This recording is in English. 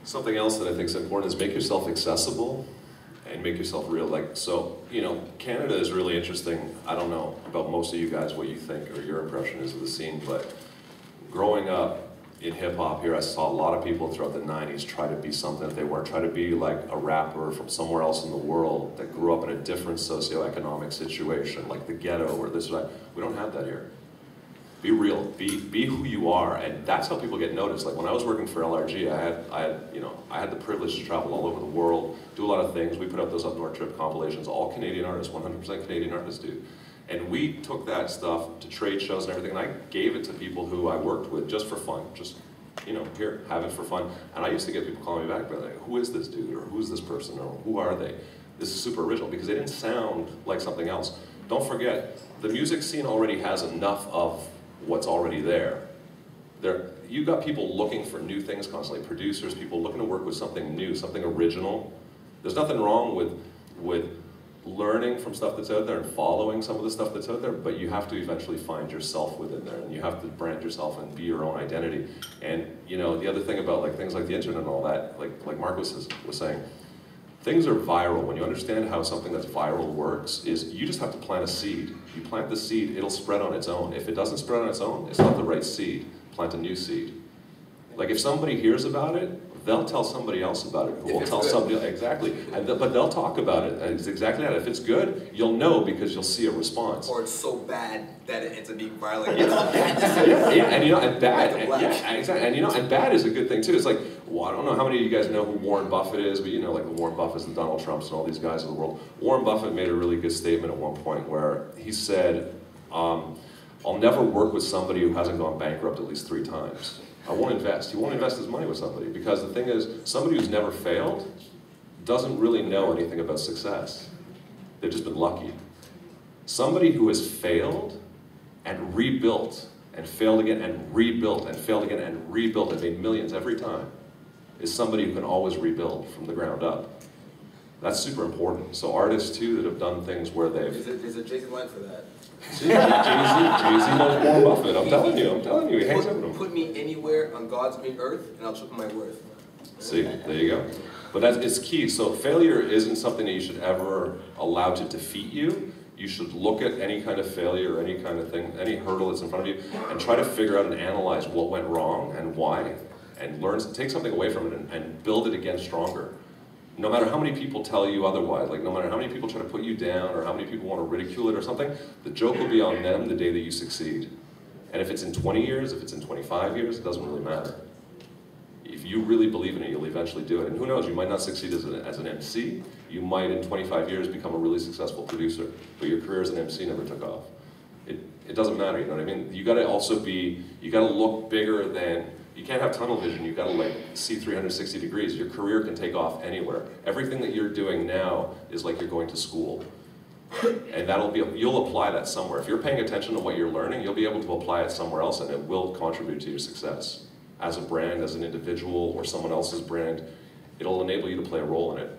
Something else that I think is important is make yourself accessible and make yourself real. Like, so, you know, Canada is really interesting. I don't know about most of you guys what you think or your impression is of the scene, but growing up in hip-hop here, I saw a lot of people throughout the 90s try to be something that they weren't. Try to be like a rapper from somewhere else in the world that grew up in a different socioeconomic situation, like the ghetto or this or that. We don't have that here. Be real, be who you are, and that's how people get noticed. Like when I was working for LRG, I had the privilege to travel all over the world, do a lot of things. We put out those Up North Trip compilations, all Canadian artists, 100% Canadian artists do. And we took that stuff to trade shows and everything, and I gave it to people who I worked with just for fun, just, you know, here, have it for fun. And I used to get people calling me back, like, who is this dude, or who's this person, or who are they? This is super original, because they didn't sound like something else. Don't forget, the music scene already has enough of what's already there. You've got people looking for new things constantly, producers, people looking to work with something new, something original. There's nothing wrong with learning from stuff that's out there and following some of the stuff that's out there, but you have to eventually find yourself within there, and you have to brand yourself and be your own identity. And you know, the other thing about like things like the internet and all that, like Mark was saying, things are viral. When you understand how something that's viral works, is you just have to plant a seed. You plant the seed, it'll spread on its own. If it doesn't spread on its own, it's not the right seed. Plant a new seed. Like if somebody hears about it, they'll tell somebody else about it, who will tell somebody, exactly. But they'll talk about it, and it's exactly that. If it's good, you'll know because you'll see a response. Or it's so bad that it ends up being viral. And you know, and bad, exactly. And you know, and bad is a good thing too. It's like, well, I don't know how many of you guys know who Warren Buffett is, but you know, like the Warren Buffetts and Donald Trumps and all these guys in the world. Warren Buffett made a really good statement at one point where he said, I'll never work with somebody who hasn't gone bankrupt at least 3 times. I won't invest. He won't invest his money with somebody, because the thing is, somebody who's never failed doesn't really know anything about success. They've just been lucky. Somebody who has failed and rebuilt and failed again and rebuilt and failed again and rebuilt and made millions every time is somebody who can always rebuild from the ground up. That's super important. So artists too that have done things where they've... There's a Jay-Z line for that. See, Jay-Z knows Warren Buffett. I'm telling you, he hangs out with him. Put me anywhere on God's green earth, and I'll triple my worth. See, there you go. But it's key. So failure isn't something that you should ever allow to defeat you. You should look at any kind of failure or any kind of thing, any hurdle that's in front of you, and try to figure out and analyze what went wrong and why, and take something away from it and build it again stronger. No matter how many people tell you otherwise, like no matter how many people try to put you down or how many people want to ridicule it or something, the joke will be on them the day that you succeed. And if it's in 20 years, if it's in 25 years, it doesn't really matter. If you really believe in it, you'll eventually do it. And who knows, you might not succeed as an MC. You might in 25 years become a really successful producer, but your career as an MC never took off. It doesn't matter, you know what I mean? You gotta also be, you gotta look bigger than, you can't have tunnel vision, you gotta like see 360 degrees. Your career can take off anywhere. Everything that you're doing now is like you're going to school. And you'll apply that somewhere. If you're paying attention to what you're learning, you'll be able to apply it somewhere else, and it will contribute to your success. As a brand, as an individual, or someone else's brand, it'll enable you to play a role in it.